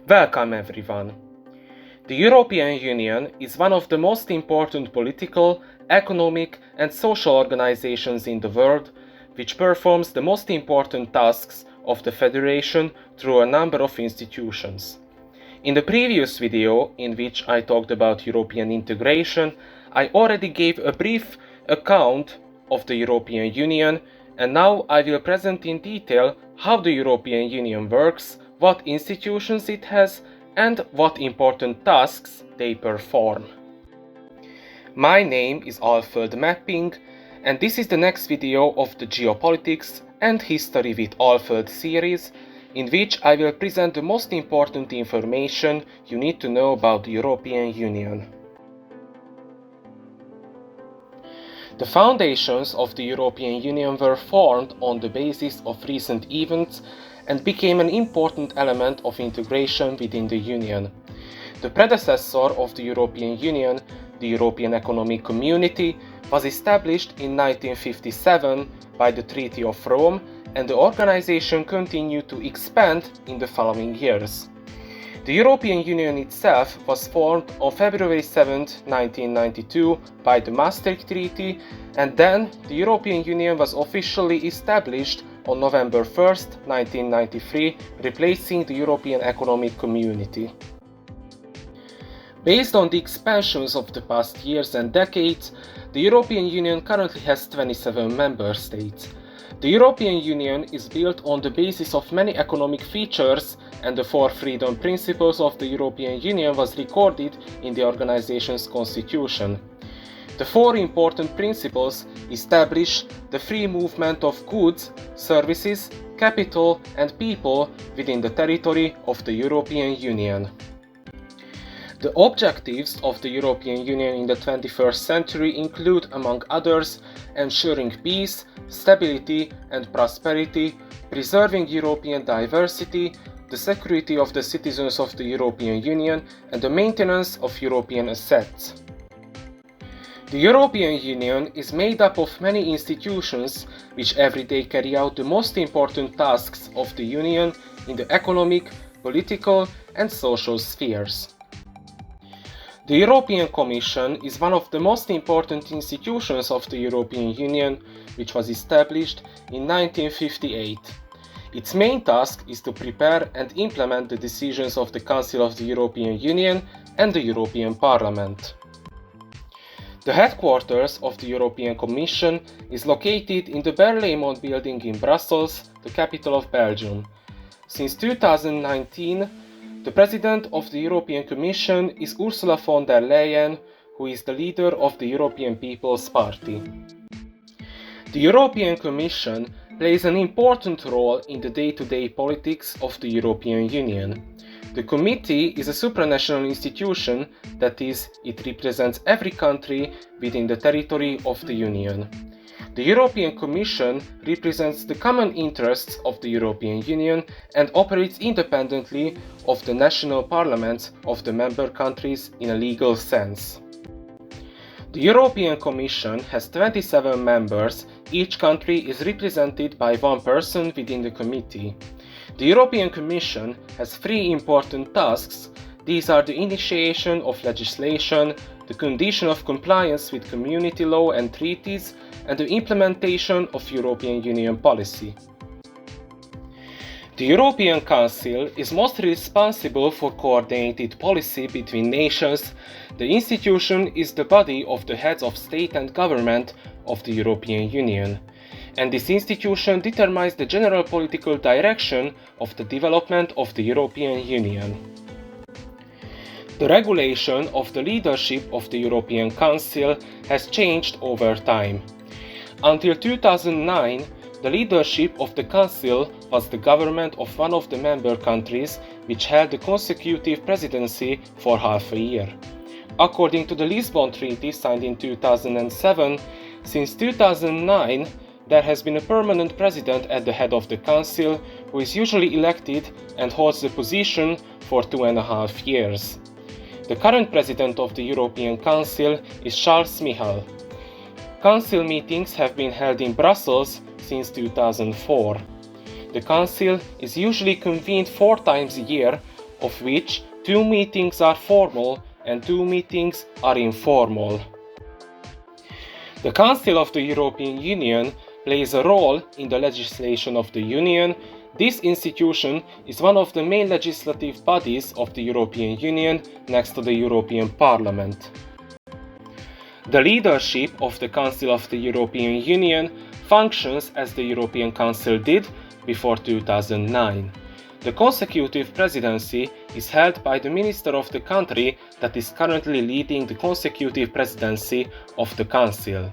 Welcome everyone. The European Union is one of the most important political, economic and social organizations in the world, which performs the most important tasks of the Federation through a number of institutions. In the previous video, in which I talked about European integration, I already gave a brief account of the European Union, and now I will present in detail how the European Union works, what institutions it has, and what important tasks they perform. My name is Alföld Mapping, and this is the next video of the Geopolitics and History with Alföld series, in which I will present the most important information you need to know about the European Union. The foundations of the European Union were formed on the basis of recent events and became an important element of integration within the Union. The predecessor of the European Union, the European Economic Community, was established in 1957 by the Treaty of Rome, and the organization continued to expand in the following years. The European Union itself was formed on February 7, 1992 by the Maastricht Treaty, and then the European Union was officially established on November 1, 1993, replacing the European Economic Community. Based on the expansions of the past years and decades, the European Union currently has 27 member states. The European Union is built on the basis of many economic features, and the four freedom principles of the European Union was recorded in the organization's constitution. The four important principles establish the free movement of goods, services, capital and people within the territory of the European Union. The objectives of the European Union in the 21st century include, among others, ensuring peace, stability and prosperity, preserving European diversity, the security of the citizens of the European Union, and the maintenance of European assets. The European Union is made up of many institutions which every day carry out the most important tasks of the Union in the economic, political and social spheres. The European Commission is one of the most important institutions of the European Union, which was established in 1958. Its main task is to prepare and implement the decisions of the Council of the European Union and the European Parliament. The headquarters of the European Commission is located in the Berlaymont building in Brussels, the capital of Belgium. Since 2019, the President of the European Commission is Ursula von der Leyen, who is the leader of the European People's Party. The European Commission plays an important role in the day-to-day politics of the European Union. The committee is a supranational institution, that is, it represents every country within the territory of the Union. The European Commission represents the common interests of the European Union and operates independently of the national parliaments of the member countries in a legal sense. The European Commission has 27 members. Each country is represented by one person within the committee. The European Commission has three important tasks. These are the initiation of legislation, the condition of compliance with community law and treaties, and the implementation of European Union policy. The European Council is mostly responsible for coordinated policy between nations. The institution is the body of the heads of state and government of the European Union, and this institution determines the general political direction of the development of the European Union. The regulation of the leadership of the European Council has changed over time. Until 2009, the leadership of the Council was the government of one of the member countries, which held the consecutive presidency for half a year. According to the Lisbon Treaty signed in 2007, since 2009, there has been a permanent president at the head of the Council, who is usually elected and holds the position for 2.5 years. The current president of the European Council is Charles Michel. Council meetings have been held in Brussels since 2004. The Council is usually convened 4 times a year of which 2 meetings are formal and 2 meetings are informal. The Council of the European Union plays a role in the legislation of the Union. This institution is one of the main legislative bodies of the European Union next to the European Parliament. The leadership of the Council of the European Union functions as the European Council did before 2009. The consecutive presidency is held by the minister of the country that is currently leading the consecutive presidency of the Council.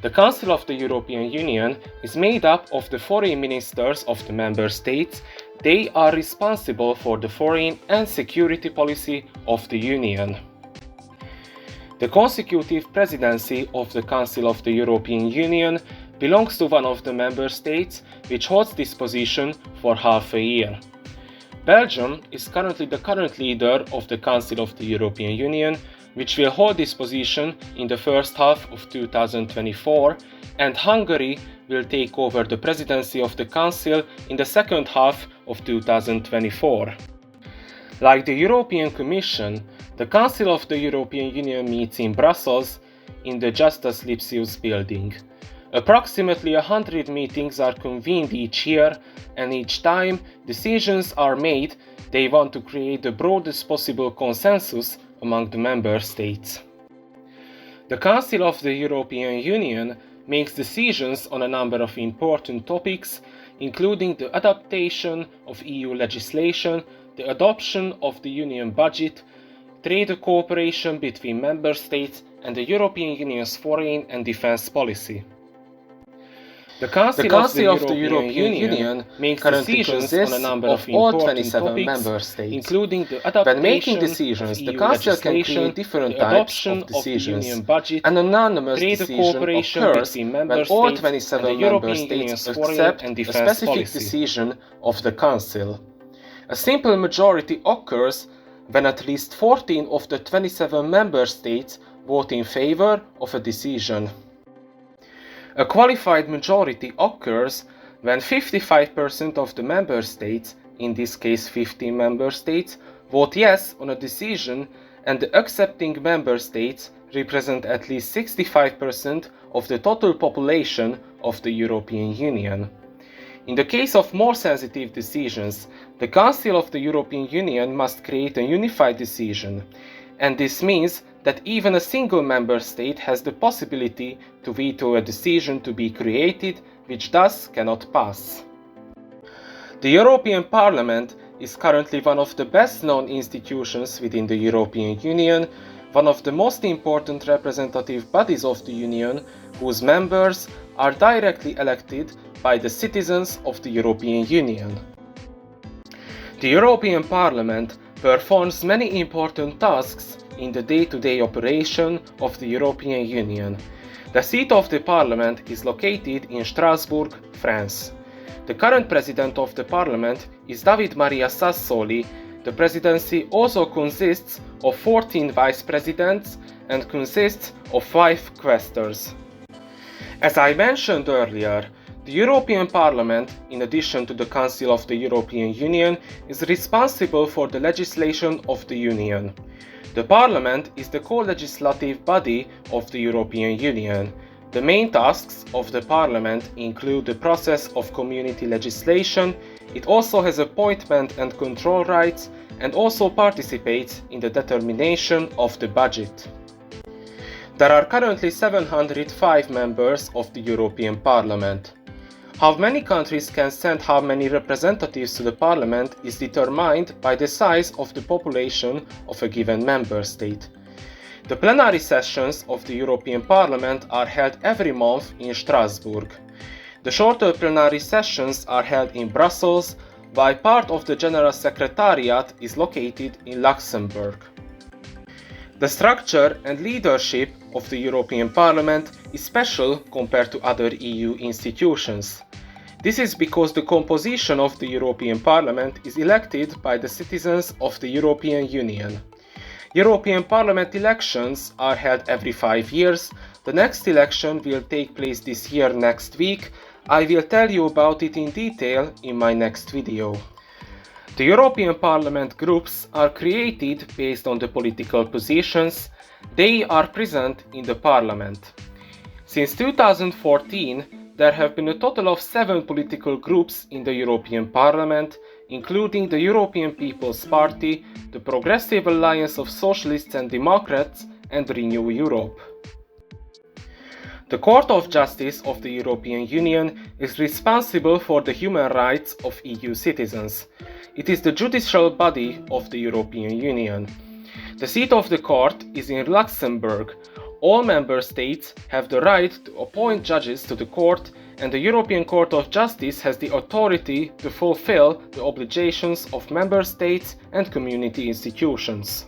The Council of the European Union is made up of the foreign ministers of the member states. They are responsible for the foreign and security policy of the Union. The consecutive presidency of the Council of the European Union belongs to one of the member states, which holds this position for half a year. Belgium is currently the current leader of the Council of the European Union, which will hold this position in the first half of 2024, and Hungary will take over the presidency of the Council in the second half of 2024. Like the European Commission, the Council of the European Union meets in Brussels in the Justus Lipsius building. Approximately 100 meetings are convened each year, and each time decisions are made. They want to create the broadest possible consensus among the member states. The Council of the European Union makes decisions on a number of important topics, including the adaptation of EU legislation, the adoption of the Union budget, trade cooperation between member states, and the European Union's foreign and defense policy. The Council of the European Union makes decisions on a number of all 27 member states, including the adaptation when making decisions, of the EU Council can legislation, create different the types adoption of decisions. the Union budget, An anonymous trade decision cooperation occurs between when member all states 27 and the member European states Union's foreign accept and a defense specific policy. decision of the Council. A simple majority occurs when at least 14 of the 27 member states vote in favor of a decision. A qualified majority occurs when 55% of the member states, in this case 15 member states, vote yes on a decision, and the accepting member states represent at least 65% of the total population of the European Union. In the case of more sensitive decisions, the Council of the European Union must create a unified decision, and this means that even a single member state has the possibility to veto a decision to be created, which thus cannot pass. The European Parliament is currently one of the best-known institutions within the European Union, one of the most important representative bodies of the Union, whose members are directly elected by the citizens of the European Union. The European Parliament performs many important tasks in the day-to-day operation of the European Union. The seat of the Parliament is located in Strasbourg, France. The current President of the Parliament is David Maria Sassoli. The presidency also consists of 14 Vice Presidents and consists of 5 Quaestors. As I mentioned earlier, the European Parliament, in addition to the Council of the European Union, is responsible for the legislation of the Union. The Parliament is the co-legislative body of the European Union. The main tasks of the Parliament include the process of community legislation. It also has appointment and control rights, and also participates in the determination of the budget. There are currently 705 members of the European Parliament. How many countries can send how many representatives to the Parliament is determined by the size of the population of a given member state. The plenary sessions of the European Parliament are held every month in Strasbourg. The shorter plenary sessions are held in Brussels, while part of the General Secretariat is located in Luxembourg. The structure and leadership of the European Parliament is special compared to other EU institutions. This is because the composition of the European Parliament is elected by the citizens of the European Union. European Parliament elections are held every 5 years. The next election will take place this year next week. I will tell you about it in detail in my next video. The European Parliament groups are created based on the political positions they are present in the Parliament. Since 2014, there have been a total of 7 political groups in the European Parliament, including the European People's Party, the Progressive Alliance of Socialists and Democrats, and Renew Europe. The Court of Justice of the European Union is responsible for the human rights of EU citizens. It is the judicial body of the European Union. The seat of the court is in Luxembourg. All member states have the right to appoint judges to the court, and the European Court of Justice has the authority to fulfill the obligations of member states and community institutions.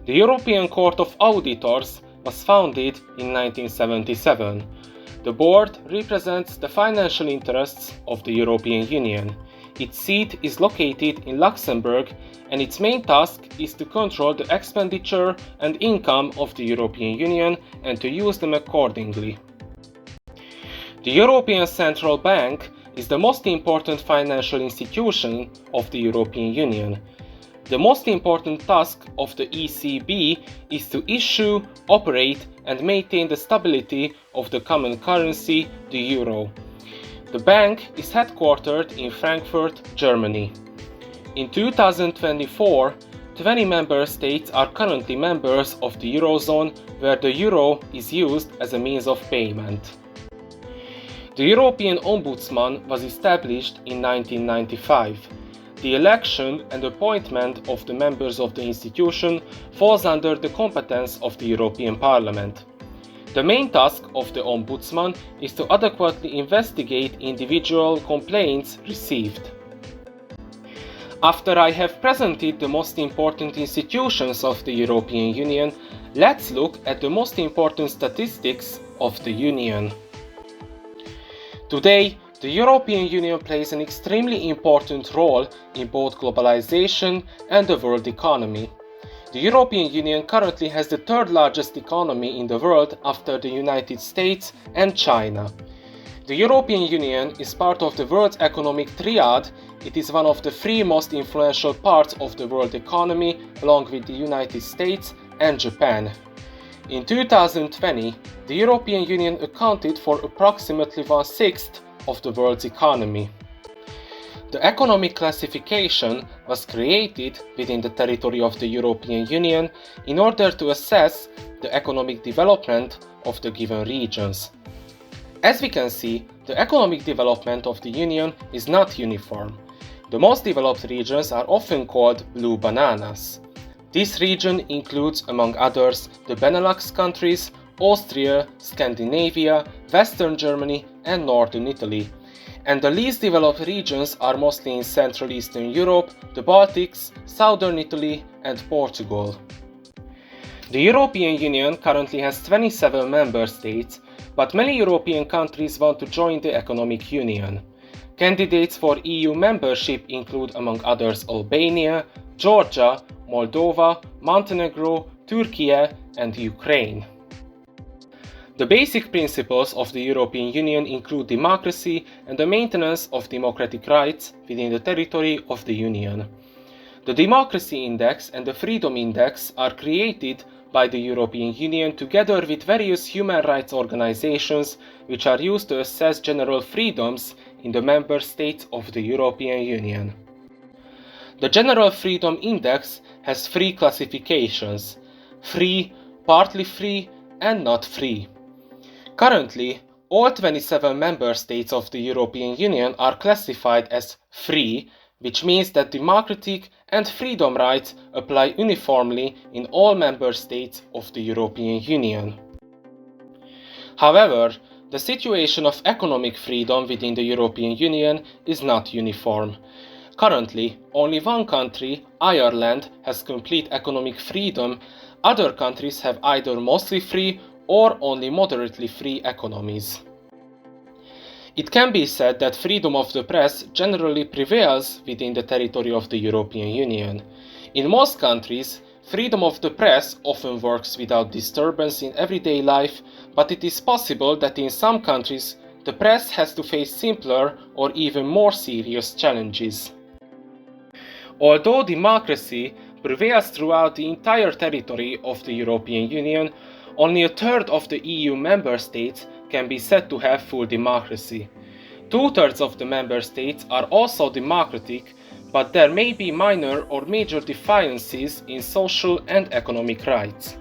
The European Court of Auditors was founded in 1977. The board represents the financial interests of the European Union. Its seat is located in Luxembourg, and its main task is to control the expenditure and income of the European Union and to use them accordingly. The European Central Bank is the most important financial institution of the European Union. The most important task of the ECB is to issue, operate, and maintain the stability of the common currency, the euro. The bank is headquartered in Frankfurt, Germany. In 2024, 20 member states are currently members of the Eurozone, where the euro is used as a means of payment. The European Ombudsman was established in 1995. The election and appointment of the members of the institution falls under the competence of the European Parliament. The main task of the Ombudsman is to adequately investigate individual complaints received. After I have presented the most important institutions of the European Union, let's look at the most important statistics of the Union. Today, the European Union plays an extremely important role in both globalization and the world economy. The European Union currently has the third largest economy in the world after the United States and China. The European Union is part of the world's economic triad. It is one of the 3 most influential parts of the world economy, along with the United States and Japan. In 2020, the European Union accounted for approximately 1/6 of the world's economy. The economic classification was created within the territory of the European Union in order to assess the economic development of the given regions. As we can see, the economic development of the Union is not uniform. The most developed regions are often called blue bananas. This region includes, among others, the Benelux countries, Austria, Scandinavia, Western Germany, and Northern Italy. And the least developed regions are mostly in Central Eastern Europe, the Baltics, Southern Italy, and Portugal. The European Union currently has 27 member states, but many European countries want to join the economic union. Candidates for EU membership include, among others, Albania, Georgia, Moldova, Montenegro, Turkey, and Ukraine. The basic principles of the European Union include democracy and the maintenance of democratic rights within the territory of the Union. The Democracy Index and the Freedom Index are created by the European Union together with various human rights organizations, which are used to assess general freedoms in the member states of the European Union. The General Freedom Index has 3 classifications: free, partly free, and not free. Currently, all 27 member states of the European Union are classified as free, which means that democratic and freedom rights apply uniformly in all member states of the European Union. However, the situation of economic freedom within the European Union is not uniform. Currently, only one country, Ireland, has complete economic freedom. Other countries have either mostly free or only moderately free economies. It can be said that freedom of the press generally prevails within the territory of the European Union. In most countries, freedom of the press often works without disturbance in everyday life, but it is possible that in some countries the press has to face simpler or even more serious challenges. Although democracy prevails throughout the entire territory of the European Union, only a third of the EU member states can be said to have full democracy. Two-thirds of the member states are also democratic, but there may be minor or major defiances in social and economic rights.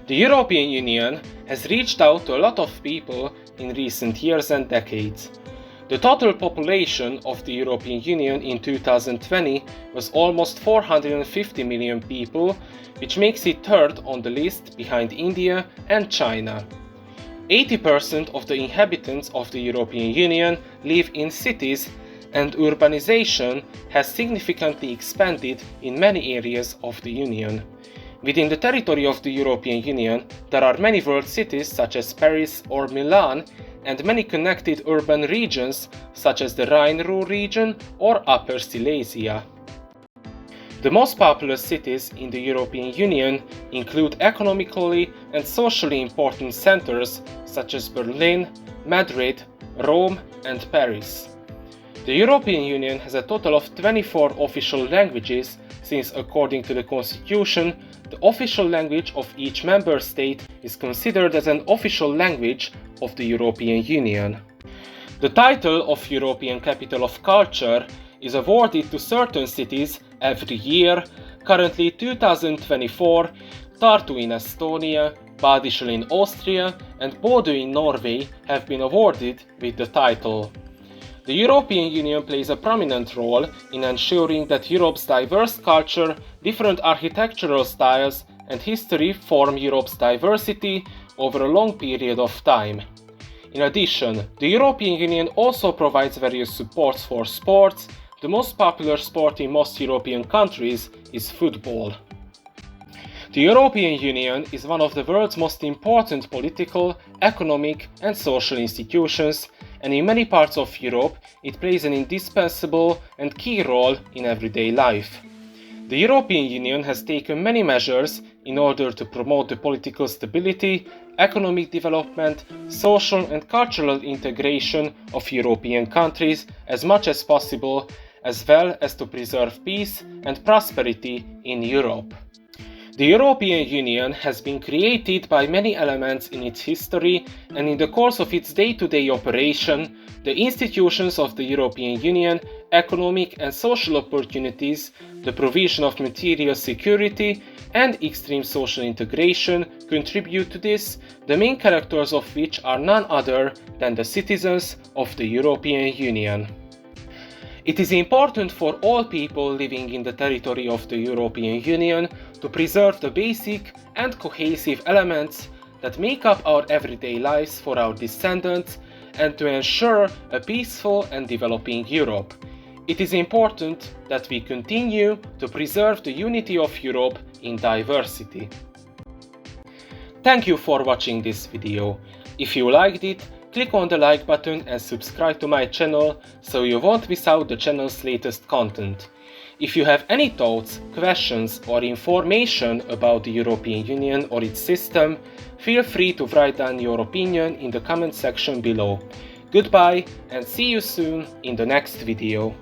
The European Union has reached out to a lot of people in recent years and decades. The total population of the European Union in 2020 was almost 450 million people, which makes it third on the list behind India and China. 80% of the inhabitants of the European Union live in cities, and urbanization has significantly expanded in many areas of the Union. Within the territory of the European Union, there are many world cities such as Paris or Milan, and many connected urban regions such as the Rhine-Ruhr region or Upper Silesia. The most populous cities in the European Union include economically and socially important centers such as Berlin, Madrid, Rome, and Paris. The European Union has a total of 24 official languages, since according to the Constitution, the official language of each member state is considered as an official language of the European Union. The title of European Capital of Culture is awarded to certain cities every year. Currently 2024, Tartu in Estonia, Badisel in Austria and Bodø in Norway have been awarded with the title. The European Union plays a prominent role in ensuring that Europe's diverse culture, different architectural styles and history form Europe's diversity over a long period of time. In addition, the European Union also provides various supports for sports. The most popular sport in most European countries is football. The European Union is one of the world's most important political, economic and social institutions, and in many parts of Europe it plays an indispensable and key role in everyday life. The European Union has taken many measures in order to promote the political stability, economic development, social and cultural integration of European countries as much as possible, as well as to preserve peace and prosperity in Europe. The European Union has been created by many elements in its history, and in the course of its day-to-day operation, the institutions of the European Union, economic and social opportunities, the provision of material security and extreme social integration contribute to this, the main characters of which are none other than the citizens of the European Union. It is important for all people living in the territory of the European Union to preserve the basic and cohesive elements that make up our everyday lives for our descendants and to ensure a peaceful and developing Europe. It is important that we continue to preserve the unity of Europe in diversity. Thank you for watching this video. If you liked it, click on the like button and subscribe to my channel so you won't miss out the channel's latest content. If you have any thoughts, questions or information about the European Union or its system, feel free to write down your opinion in the comment section below. Goodbye and see you soon in the next video.